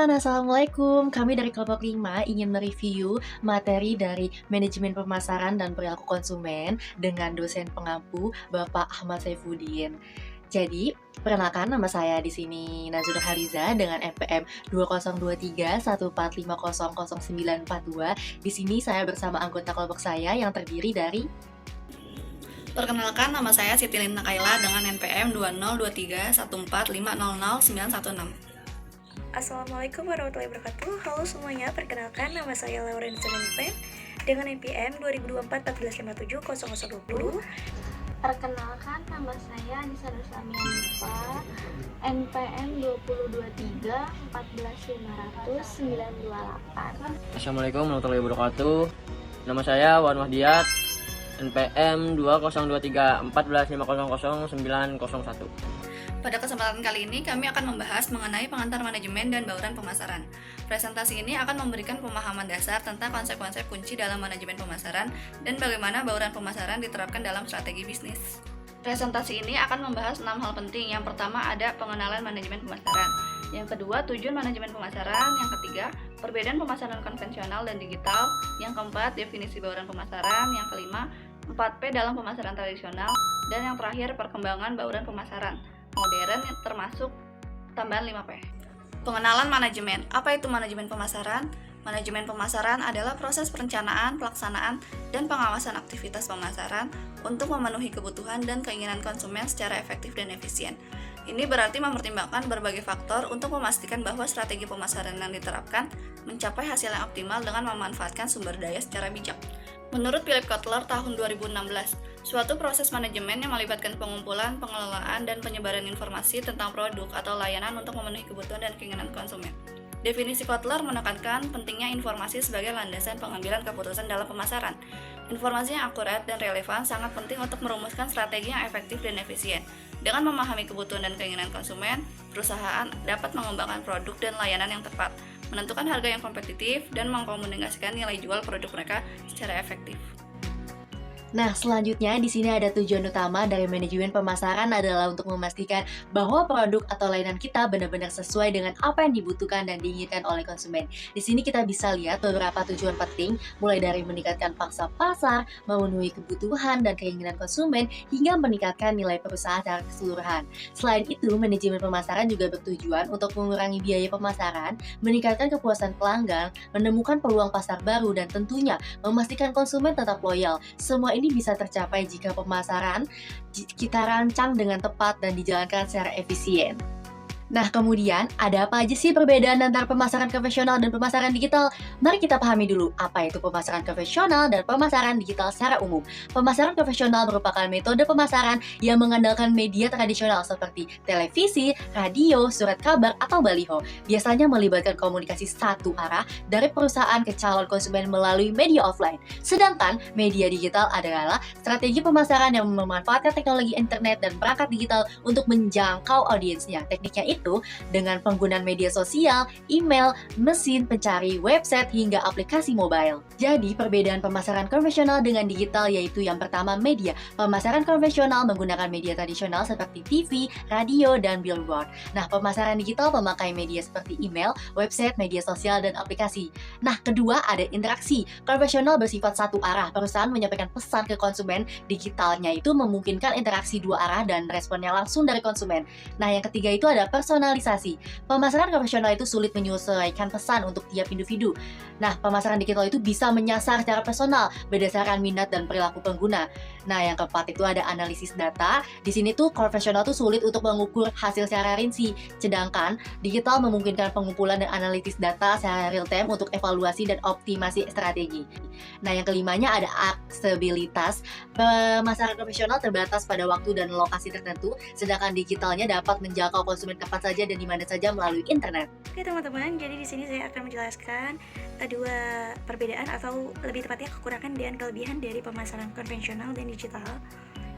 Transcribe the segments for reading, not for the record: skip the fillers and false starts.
teman-teman, Assalamualaikum. Kami dari kelompok 5 ingin mereview materi dari manajemen pemasaran dan perilaku konsumen dengan dosen pengampu Bapak Ahmad Saifuddin. Jadi, perkenalkan nama saya di sini Nazura Haliza dengan NPM 202314500942. Di sini saya bersama anggota kelompok saya yang terdiri dari Perkenalkan, nama saya Siti Lintang Kaila dengan NPM 202314500916. Assalamualaikum warahmatullahi wabarakatuh. Halo semuanya, perkenalkan nama saya Lauren Senenpen dengan NPM 2024-1415020. Perkenalkan, nama saya Anissa Nursamianifa, NPM 2023-14500-928. Assalamualaikum warahmatullahi wabarakatuh. Nama saya Wan Mahdiat, NPM 2023-14500-901. Pada kesempatan kali ini kami akan membahas mengenai pengantar manajemen dan bauran pemasaran. Presentasi ini akan memberikan pemahaman dasar tentang konsep-konsep kunci dalam manajemen pemasaran dan bagaimana bauran pemasaran diterapkan dalam strategi bisnis. Presentasi ini akan membahas 6 hal penting. Yang pertama ada pengenalan manajemen pemasaran. Yang kedua, tujuan manajemen pemasaran. Yang ketiga, perbedaan pemasaran konvensional dan digital. Yang keempat, definisi bauran pemasaran. Yang kelima, 4P dalam pemasaran tradisional. Dan yang terakhir, perkembangan bauran pemasaran modern termasuk tambahan 5P. Pengenalan manajemen. Apa itu manajemen pemasaran? Manajemen pemasaran adalah proses perencanaan, pelaksanaan, dan pengawasan aktivitas pemasaran untuk memenuhi kebutuhan dan keinginan konsumen secara efektif dan efisien. Ini berarti mempertimbangkan berbagai faktor untuk memastikan bahwa strategi pemasaran yang diterapkan mencapai hasil yang optimal dengan memanfaatkan sumber daya secara bijak. Menurut Philip Kotler tahun 2016, suatu proses manajemen yang melibatkan pengumpulan, pengelolaan, dan penyebaran informasi tentang produk atau layanan untuk memenuhi kebutuhan dan keinginan konsumen. Definisi Kotler menekankan pentingnya informasi sebagai landasan pengambilan keputusan dalam pemasaran. Informasi yang akurat dan relevan sangat penting untuk merumuskan strategi yang efektif dan efisien. Dengan memahami kebutuhan dan keinginan konsumen, perusahaan dapat mengembangkan produk dan layanan yang tepat, menentukan harga yang kompetitif, dan mengkomunikasikan nilai jual produk mereka secara efektif. Nah, selanjutnya di sini ada tujuan utama dari manajemen pemasaran adalah untuk memastikan bahwa produk atau layanan kita benar-benar sesuai dengan apa yang dibutuhkan dan diinginkan oleh konsumen. Di sini kita bisa lihat beberapa tujuan penting, mulai dari meningkatkan pangsa pasar, memenuhi kebutuhan dan keinginan konsumen, hingga meningkatkan nilai perusahaan secara keseluruhan. Selain itu, manajemen pemasaran juga bertujuan untuk mengurangi biaya pemasaran, meningkatkan kepuasan pelanggan, menemukan peluang pasar baru, dan tentunya memastikan konsumen tetap loyal. Semua ini bisa tercapai jika pemasaran kita rancang dengan tepat dan dijalankan secara efisien. Nah, kemudian ada apa aja sih perbedaan antara pemasaran konvensional dan pemasaran digital? Mari kita pahami dulu apa itu pemasaran konvensional dan pemasaran digital secara umum. Pemasaran konvensional merupakan metode pemasaran yang mengandalkan media tradisional seperti televisi, radio, surat kabar, atau baliho. Biasanya melibatkan komunikasi satu arah dari perusahaan ke calon konsumen melalui media offline. Sedangkan media digital adalah strategi pemasaran yang memanfaatkan teknologi internet dan perangkat digital untuk menjangkau audiensnya. Tekniknya itu dengan penggunaan media sosial, email, mesin pencari, website, hingga aplikasi mobile. Jadi, perbedaan pemasaran konvensional dengan digital yaitu yang pertama media. Pemasaran konvensional menggunakan media tradisional seperti TV, radio, dan billboard. Nah, pemasaran digital memakai media seperti email, website, media sosial, dan aplikasi. Nah, kedua ada interaksi. Konvensional bersifat satu arah. Perusahaan menyampaikan pesan ke konsumen. Digitalnya itu memungkinkan interaksi dua arah dan responnya langsung dari konsumen. Nah, yang ketiga itu ada personalisasi. Pemasaran konvensional itu sulit menyesuaikan pesan untuk tiap individu. Nah, pemasaran digital itu bisa menyasar secara personal berdasarkan minat dan perilaku pengguna. Nah, yang keempat itu ada analisis data. Di sini tuh konvensional tuh sulit untuk mengukur hasil secara rinci, sedangkan digital memungkinkan pengumpulan dan analisis data secara real time untuk evaluasi dan optimasi strategi. Nah, yang kelimanya ada aksesibilitas. Pemasaran konvensional terbatas pada waktu dan lokasi tertentu, sedangkan digitalnya dapat menjangkau konsumen kapan saja dan di mana saja melalui internet. Oke teman-teman, jadi di sini saya akan menjelaskan dua perbedaan atau lebih tepatnya kekurangan dan kelebihan dari pemasaran konvensional dan digital.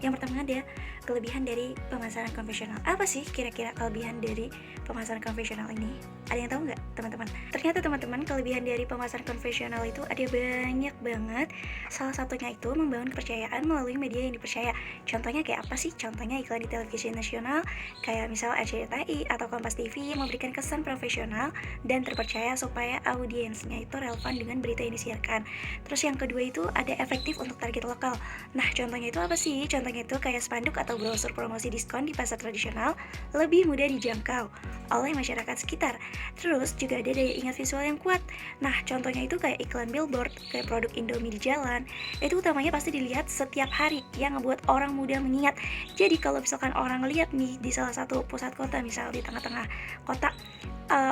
Yang pertama ada kelebihan dari pemasaran konvensional. Apa sih kira-kira kelebihan dari pemasaran konvensional ini? Ada yang tahu nggak teman-teman? Ternyata teman-teman, kelebihan dari pemasaran konvensional itu ada banyak banget. Salah satunya itu membangun kepercayaan melalui media yang dipercaya. Contohnya kayak apa sih? Contohnya iklan di televisi nasional kayak misal RCTI atau Kompas TV yang memberikan kesan profesional dan terpercaya supaya audiensnya itu relevan dengan berita yang disiarkan. Terus yang kedua itu ada efektif untuk target lokal. Nah, contohnya itu apa sih? Contohnya itu kayak spanduk atau brosur promosi diskon di pasar tradisional lebih mudah dijangkau oleh masyarakat sekitar. Terus juga ada daya ingat visual yang kuat. Nah, contohnya itu kayak iklan billboard, kayak produk Indomie di jalan. Itu utamanya pasti dilihat setiap hari yang ngebuat orang mudah mengingat. Jadi kalau misalkan orang lihat nih di salah satu pusat kota, misal di tengah-tengah kota,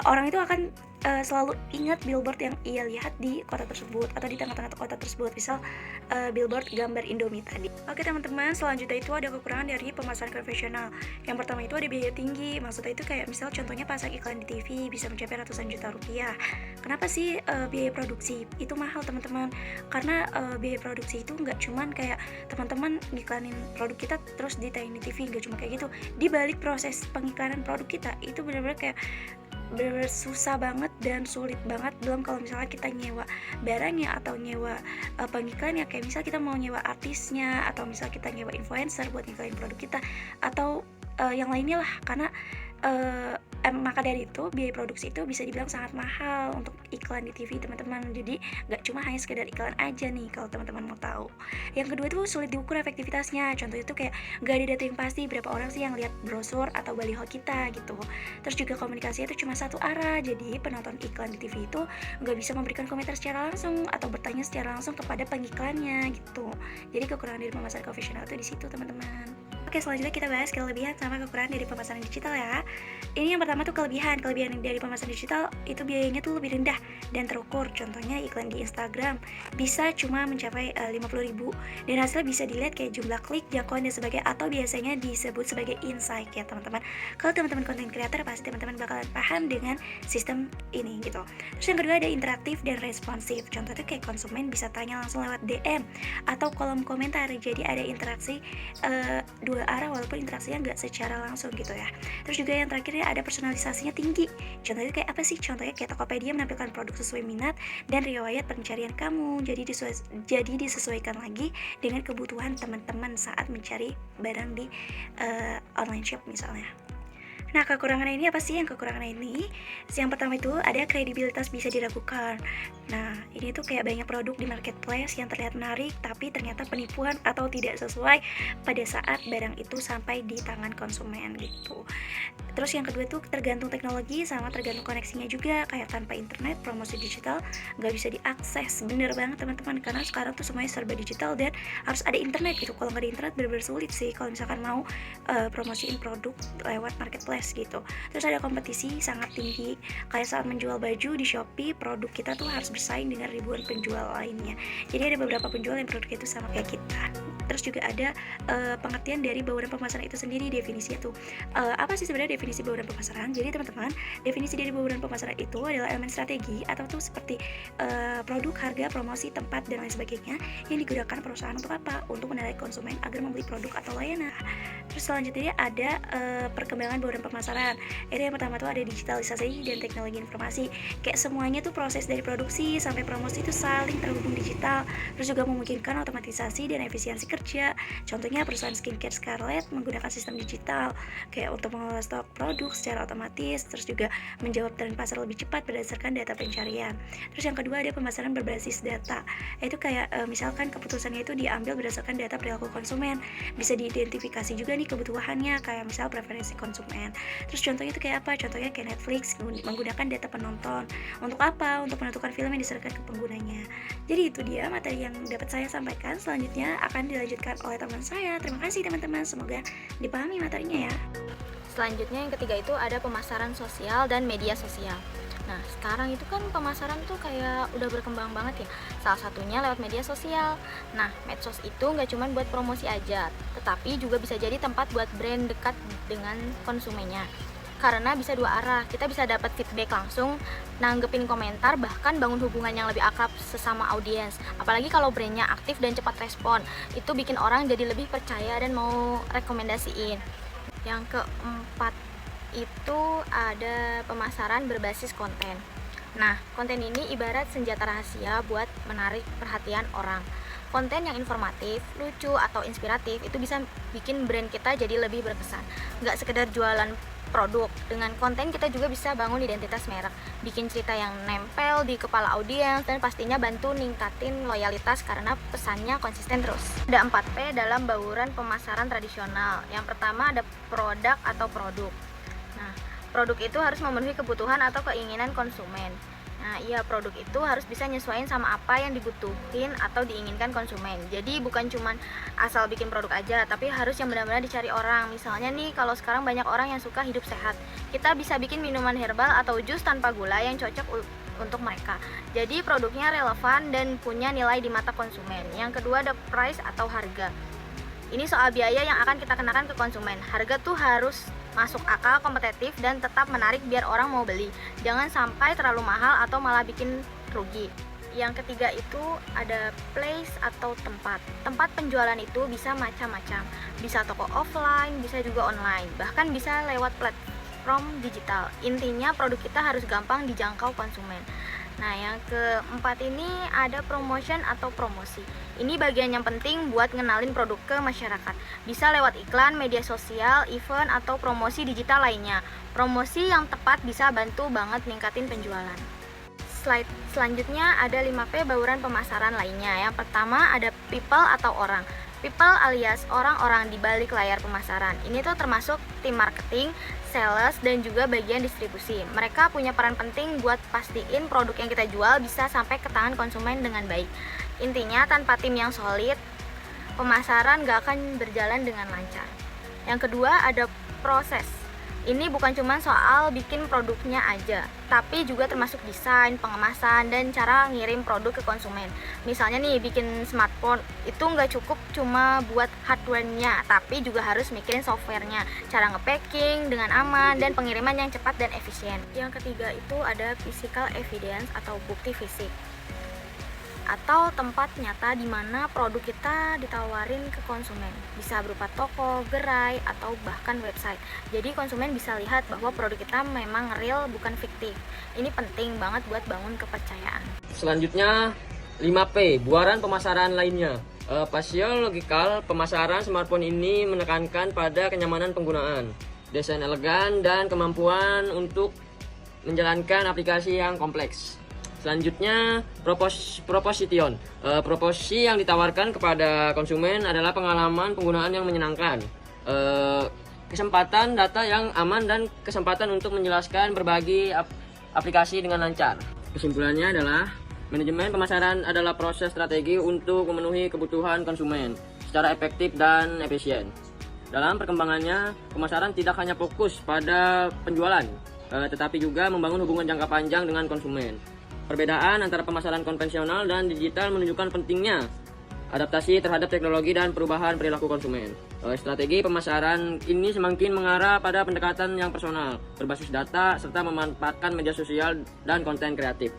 orang itu akan selalu ingat billboard yang ia lihat di kota tersebut atau di tengah-tengah kota tersebut, misal billboard gambar Indomie tadi. Oke teman-teman, selanjutnya itu ada kekurangan dari pemasaran konvensional. Yang pertama itu ada biaya tinggi. Maksudnya itu kayak misal contohnya pasang iklan di TV bisa mencapai ratusan juta rupiah. Kenapa sih biaya produksi itu mahal teman-teman? Karena biaya produksi itu nggak cuman kayak teman-teman ngiklanin produk kita terus ditayangin di TV, nggak cuma kayak gitu. Di balik proses pengiklanan produk kita itu benar-benar kayak bener-bener susah banget dan sulit banget. Belum kalau misalnya kita nyewa barangnya atau nyewa pengiklannya, kayak misal kita mau nyewa artisnya atau misal kita nyewa influencer buat ngiklanin produk kita atau yang lainnya lah. Karena maka dari itu biaya produksi itu bisa dibilang sangat mahal untuk iklan di TV teman-teman. Jadi nggak cuma hanya sekedar iklan aja nih kalau teman-teman mau tahu. Yang kedua itu sulit diukur efektivitasnya. Contoh itu kayak nggak ada data yang pasti berapa orang sih yang lihat brosur atau baliho kita gitu. Terus juga komunikasinya itu cuma satu arah. Jadi penonton iklan di TV itu nggak bisa memberikan komentar secara langsung atau bertanya secara langsung kepada pengiklannya gitu. Jadi kekurangan dari pemasaran konvensional itu di situ teman-teman. Oke, selanjutnya kita bahas kelebihan sama kekurangan dari pemasaran digital ya. Ini yang pertama tuh kelebihan dari pemasaran digital itu biayanya tuh lebih rendah dan terukur. Contohnya iklan di Instagram bisa cuma mencapai 50.000 dan hasilnya bisa dilihat kayak jumlah klik, jangkauan dan sebagainya, atau biasanya disebut sebagai insight ya teman-teman. Kalau teman-teman konten creator pasti teman-teman bakalan paham dengan sistem ini gitu. Terus yang kedua ada interaktif dan responsif. Contohnya kayak konsumen bisa tanya langsung lewat DM atau kolom komentar. Jadi ada interaksi dua arah walaupun interaksinya nggak secara langsung gitu ya. Terus juga yang terakhirnya ada personalisasinya tinggi. Contohnya kayak apa sih? Contohnya kayak Tokopedia menampilkan produk sesuai minat dan riwayat pencarian kamu. Jadi disesuaikan lagi dengan kebutuhan teman-teman saat mencari barang di online shop misalnya. Nah, kekurangan ini apa sih? Yang kekurangan ini, yang pertama itu ada kredibilitas bisa diragukan. Nah, ini tuh kayak banyak produk di marketplace yang terlihat menarik tapi ternyata penipuan atau tidak sesuai pada saat barang itu sampai di tangan konsumen gitu. Terus yang kedua tuh tergantung teknologi sama tergantung koneksinya juga. Kayak tanpa internet, promosi digital nggak bisa diakses. Bener banget teman-teman, karena sekarang tuh semuanya serba digital dan harus ada internet gitu. Kalau nggak ada internet bener-bener sulit sih kalau misalkan mau promosiin produk lewat marketplace gitu. Terus ada kompetisi sangat tinggi. Kayak saat menjual baju di Shopee, produk kita tuh harus bersaing dengan ribuan penjual lainnya. Jadi ada beberapa penjual yang produknya itu sama kayak kita. Terus juga ada pengertian dari bauran pemasaran itu sendiri, definisinya tuh. Apa sih sebenarnya definisi bauran pemasaran? Jadi teman-teman, definisi dari bauran pemasaran itu adalah elemen strategi atau tuh seperti produk, harga, promosi, tempat dan lain sebagainya yang digunakan perusahaan untuk apa? Untuk menarik konsumen agar membeli produk atau layanan. Terus selanjutnya ada perkembangan bauran pemasaran. Itu yang pertama tuh ada digitalisasi dan teknologi informasi. Kayak semuanya tuh proses dari produksi sampai promosi itu saling terhubung digital. Terus juga memungkinkan otomatisasi dan efisiensi kerja. Contohnya perusahaan skincare Scarlett menggunakan sistem digital kayak untuk mengelola stok produk secara otomatis. Terus juga menjawab tren pasar lebih cepat berdasarkan data pencarian. Terus yang kedua ada pemasaran berbasis data. Itu kayak misalkan keputusannya itu diambil berdasarkan data perilaku konsumen. Bisa diidentifikasi juga nih kebutuhannya, kayak misal preferensi konsumen. Terus contohnya itu kayak apa? Contohnya kayak Netflix menggunakan data penonton. Untuk apa? Untuk menentukan film yang diserahkan ke penggunanya. Jadi itu dia materi yang dapat saya sampaikan. Selanjutnya akan dilanjutkan oleh teman saya. Terima kasih teman-teman, semoga dipahami materinya ya. Selanjutnya yang ketiga itu ada pemasaran sosial dan media sosial. Nah, sekarang itu kan pemasaran tuh kayak udah berkembang banget ya. Salah satunya lewat media sosial. Nah, medsos itu nggak cuma buat promosi aja, tetapi juga bisa jadi tempat buat brand dekat dengan konsumennya. karena bisa dua arah. Kita bisa dapat feedback langsung, nanggepin komentar, bahkan bangun hubungan yang lebih akrab sesama audiens. Apalagi kalau brandnya aktif dan cepat respon, itu bikin orang jadi lebih percaya dan mau rekomendasiin. Yang keempat itu ada pemasaran berbasis konten. Nah, konten ini ibarat senjata rahasia buat menarik perhatian orang. Konten yang informatif, lucu, atau inspiratif itu bisa bikin brand kita jadi lebih berkesan. Nggak sekedar jualan produk, dengan konten kita juga bisa bangun identitas merek, bikin cerita yang nempel di kepala audiens, dan pastinya bantu ningkatin loyalitas karena pesannya konsisten terus. Ada 4P dalam bauran pemasaran tradisional. Yang pertama ada produk atau produk. Nah, produk itu harus memenuhi kebutuhan atau keinginan konsumen. Nah, iya, produk itu harus bisa nyesuaiin sama apa yang dibutuhin atau diinginkan konsumen. Jadi bukan cuman asal bikin produk aja, tapi harus yang benar-benar dicari orang. Misalnya nih, kalau sekarang banyak orang yang suka hidup sehat, kita bisa bikin minuman herbal atau jus tanpa gula yang cocok untuk mereka. Jadi produknya relevan dan punya nilai di mata konsumen. Yang kedua ada price atau harga. Ini soal biaya yang akan kita kenakan ke konsumen. Harga tuh harus masuk akal, kompetitif, dan tetap menarik biar orang mau beli. Jangan sampai terlalu mahal atau malah bikin rugi. Yang ketiga itu ada place atau tempat. Tempat penjualan itu bisa macam-macam. Bisa toko offline, bisa juga online. Bahkan bisa lewat platform digital. Intinya produk kita harus gampang dijangkau konsumen. Nah, yang keempat ini ada promotion atau promosi. Ini bagian yang penting buat ngenalin produk ke masyarakat. Bisa lewat iklan, media sosial, event, atau promosi digital lainnya. Promosi yang tepat bisa bantu banget ningkatin penjualan. Slide selanjutnya ada 5P bauran pemasaran lainnya. Yang pertama ada people atau orang. People alias orang-orang di balik layar pemasaran. Ini tuh termasuk tim marketing, sales, dan juga bagian distribusi. Mereka punya peran penting buat pastiin produk yang kita jual bisa sampai ke tangan konsumen dengan baik. Intinya tanpa tim yang solid, pemasaran gak akan berjalan dengan lancar. Yang kedua ada proses. Ini bukan cuma soal bikin produknya aja, tapi juga termasuk desain, pengemasan, dan cara ngirim produk ke konsumen. Misalnya nih, bikin smartphone, itu nggak cukup cuma buat hardware-nya, tapi juga harus mikirin software-nya, cara nge-packing dengan aman, dan pengiriman yang cepat dan efisien. Yang ketiga itu ada physical evidence atau bukti fisik, atau tempat nyata di mana produk kita ditawarin ke konsumen. Bisa berupa toko, gerai, atau bahkan website. Jadi konsumen bisa lihat bahwa produk kita memang real, bukan fiktif. Ini penting banget buat bangun kepercayaan. Selanjutnya 5P, buaran pemasaran lainnya. Physiological pemasaran smartphone ini menekankan pada kenyamanan penggunaan, desain elegan, dan kemampuan untuk menjalankan aplikasi yang kompleks. Selanjutnya proposition. Proposi yang ditawarkan kepada konsumen adalah pengalaman penggunaan yang menyenangkan, kesempatan data yang aman, dan kesempatan untuk menjelaskan berbagi aplikasi dengan lancar. Kesimpulannya adalah manajemen pemasaran adalah proses strategi untuk memenuhi kebutuhan konsumen secara efektif dan efisien. Dalam perkembangannya, pemasaran tidak hanya fokus pada penjualan, tetapi juga membangun hubungan jangka panjang dengan konsumen. Perbedaan antara pemasaran konvensional dan digital menunjukkan pentingnya adaptasi terhadap teknologi dan perubahan perilaku konsumen. Strategi pemasaran ini semakin mengarah pada pendekatan yang personal, berbasis data, serta memanfaatkan media sosial dan konten kreatif.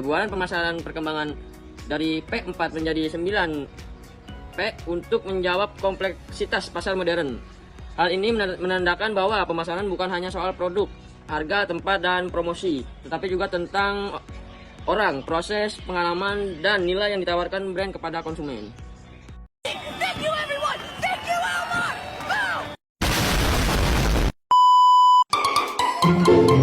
Buaran pemasaran perkembangan dari P4 menjadi 9P untuk menjawab kompleksitas pasar modern. Hal ini menandakan bahwa pemasaran bukan hanya soal produk, harga, tempat, dan promosi, tetapi juga tentang orang, proses, pengalaman, dan nilai yang ditawarkan brand kepada konsumen. Thank you everyone. Thank you Elmar.